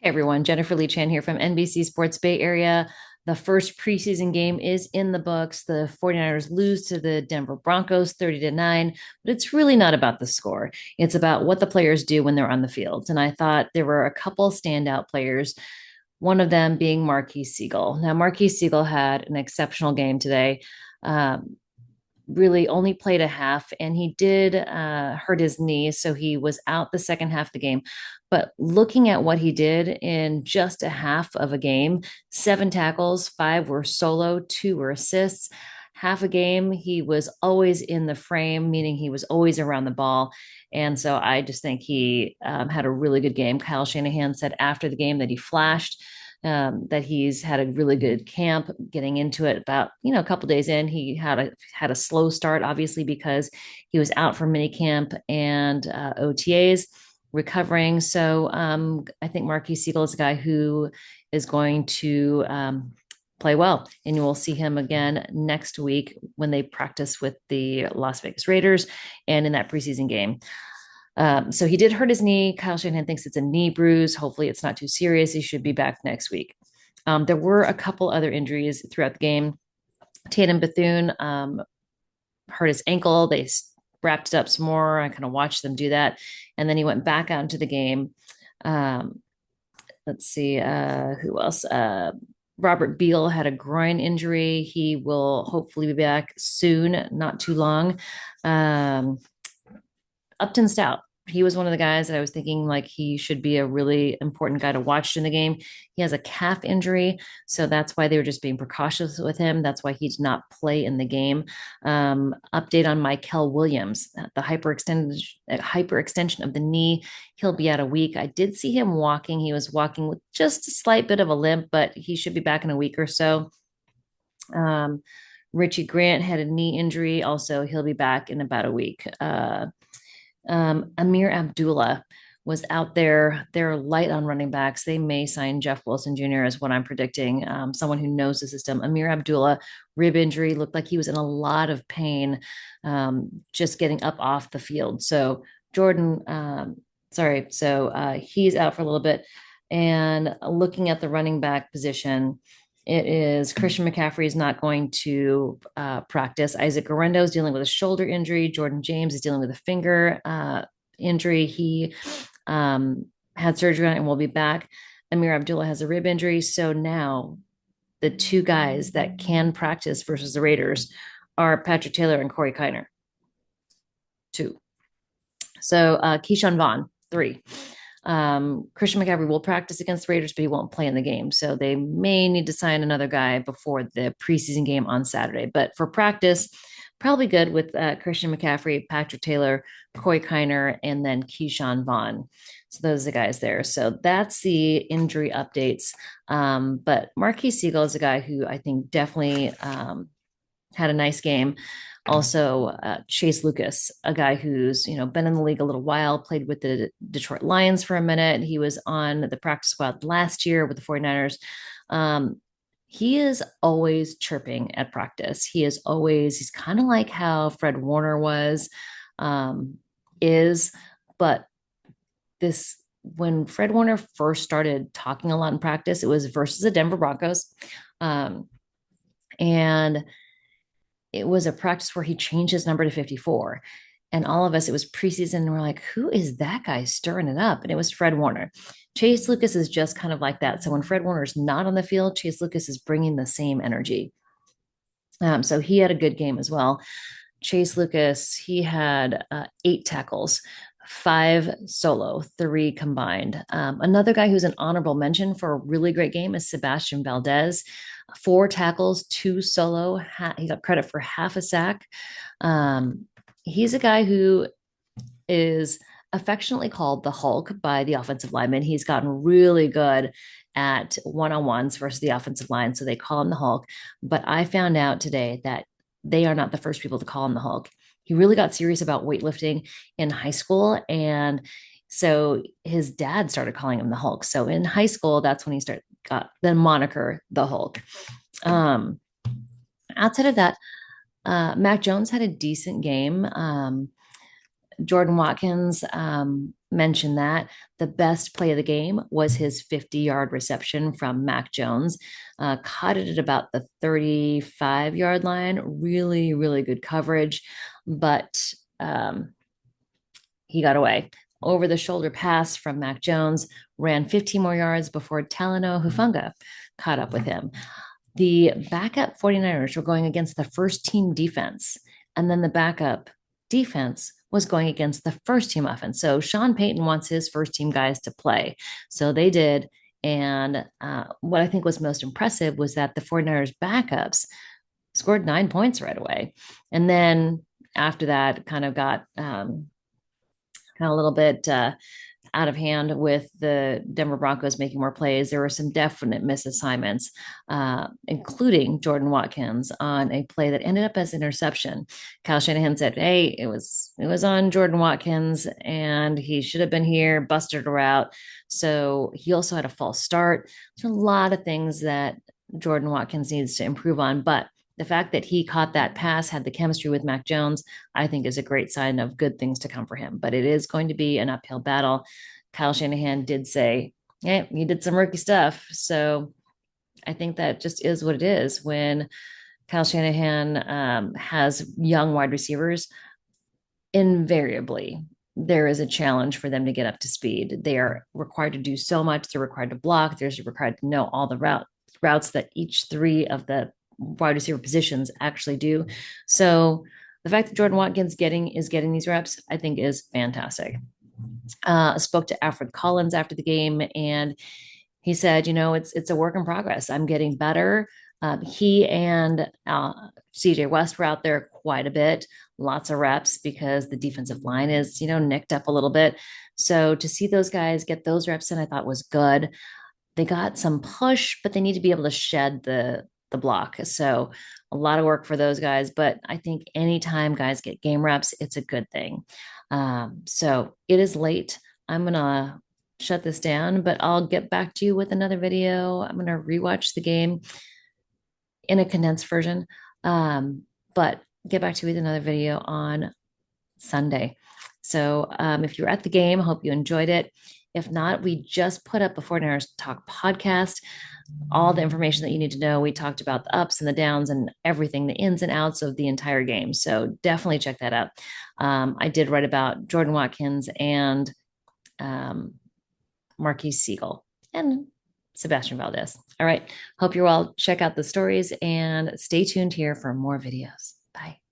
Hey everyone, Jennifer Lee Chan here from NBC Sports Bay Area. The first preseason game is in the books. The 49ers lose to the Denver Broncos 30-9, but it's really not about the score. It's about what the players do when they're on the field. And I thought there were a couple standout players, one of them being Marquise Siegel. Now, Marquise Siegel had an exceptional game today. Really only played a half, and he did hurt his knee, so he was out the second half of the game. But looking at what he did in just a half of a game, 7 tackles, 5 were solo, 2 were assists. Half a game, he was always in the frame, meaning he was always around the ball. And so I just think he had a really good game. Kyle Shanahan said after the game that he flashed, that he's had a really good camp getting into it. About a couple days in, he had a slow start, obviously because he was out for mini camp and OTAs recovering. So I think Marquise Siegel is a guy who is going to play well, and you will see him again next week when they practice with the Las Vegas Raiders and in that preseason game. So he did hurt his knee. Kyle Shanahan thinks it's a knee bruise. Hopefully, it's not too serious. He should be back next week. There were a couple other injuries throughout the game. Tatum Bethune hurt his ankle. They wrapped it up some more. I kind of watched them do that. And then he went back out into the game. Um, let's see, who else? Robert Beal had a groin injury. He will hopefully be back soon, not too long. Upton Stout. He was one of the guys that I was thinking like he should be a really important guy to watch in the game. He has a calf injury, so that's why they were just being precautious with him. That's why he did not play in the game. Update on Michael Williams, the hyperextension of the knee. He'll be out a week. I did see him walking. He was walking with just a slight bit of a limp, but he should be back in a week or so. Richie Grant had a knee injury. Also, he'll be back in about a week. Amir Abdullah was out there. They're light on running backs. They may sign Jeff Wilson Jr. is what I'm predicting. Someone who knows the system. Amir Abdullah, rib injury, looked like he was in a lot of pain, just getting up off the field. So he's out for a little bit. And looking at the running back position, it is Christian McCaffrey is not going to practice. Isaac Guerrero is dealing with a shoulder injury. Jordan James is dealing with a finger injury. He had surgery on it and will be back. Amir Abdullah has a rib injury. So now the two guys that can practice versus the Raiders are Patrick Taylor and Corey Kiner. 2. So Keyshawn Vaughn, 3. Christian McCaffrey will practice against the Raiders, but he won't play in the game. So they may need to sign another guy before the preseason game on Saturday. But for practice, probably good with Christian McCaffrey, Patrick Taylor, Corey Kiner, and then Keyshawn Vaughn. So those are the guys there. So that's the injury updates. But Marquise Siegel is a guy who I think definitely had a nice game. Also, Chase Lucas, a guy who's been in the league a little while, played with the Detroit Lions for a minute. He was on the practice squad last year with the 49ers. He is always chirping at practice. He's kind of like how Fred Warner but when Fred Warner first started talking a lot in practice, it was versus the Denver Broncos. And it was a practice where he changed his number to 54. And all of us, it was preseason, and we're like, who is that guy stirring it up? And it was Fred Warner. Chase Lucas is just kind of like that. So when Fred Warner's not on the field, Chase Lucas is bringing the same energy. So he had a good game as well. Chase Lucas, he had 8 tackles, 5 solo, 3 combined. Another guy who's an honorable mention for a really great game is Sebastian Valdez. 4 tackles, 2 solo. He got credit for half a sack. He's a guy who is affectionately called the Hulk by the offensive lineman. He's gotten really good at one-on-ones versus the offensive line, so they call him the Hulk. But I found out today that they are not the first people to call him the Hulk. He really got serious about weightlifting in high school, and so his dad started calling him the Hulk. So in high school, that's when he got the moniker the Hulk. Outside of that, Mac Jones had a decent game. Jordan Watkins mention that the best play of the game was his 50-yard reception from Mac Jones. Caught it at about the 35-yard line. Really, really good coverage, but he got away. Over the shoulder pass from Mac Jones, ran 15 more yards before Talanoa Hufanga caught up with him. The backup 49ers were going against the first team defense, and then the backup defense was going against the first team offense. So Sean Payton wants his first team guys to play. So they did. And what I think was most impressive was that the 49ers backups scored 9 points right away. And then after that, kind of got kind of a little bit out of hand with the Denver Broncos making more plays. There were some definite misassignments, including Jordan Watkins on a play that ended up as interception. Kyle Shanahan said, "Hey, it was on Jordan Watkins, and he should have been here, busted a route." So he also had a false start. There's a lot of things that Jordan Watkins needs to improve on, but the fact that he caught that pass, had the chemistry with Mac Jones, I think is a great sign of good things to come for him. But it is going to be an uphill battle. Kyle Shanahan did say, "Yeah, you did some rookie stuff." So I think that just is what it is when Kyle Shanahan has young wide receivers. Invariably, there is a challenge for them to get up to speed. They are required to do so much. They're required to block. They're required to know all the routes that each three of the wide receiver positions actually do. So the fact that Jordan Watkins is getting these reps, I think, is fantastic. Spoke to Alfred Collins after the game, and he said, it's a work in progress. I'm getting better. He and CJ West were out there quite a bit, lots of reps because the defensive line is, nicked up a little bit. So to see those guys get those reps in, I thought was good. They got some push, but they need to be able to shed the block. So a lot of work for those guys. But I think anytime guys get game reps, it's a good thing. So it is late. I'm gonna shut this down, but I'll get back to you with another video. I'm gonna rewatch the game in a condensed version. But get back to you with another video on Sunday. So if you're at the game, I hope you enjoyed it. If not, we just put up a 49ers Talk podcast, all the information that you need to know. We talked about the ups and the downs and everything, the ins and outs of the entire game. So definitely check that out. I did write about Jordan Watkins and Marquise Siegel and Sebastian Valdez. All right. Hope you all check out the stories and stay tuned here for more videos. Bye.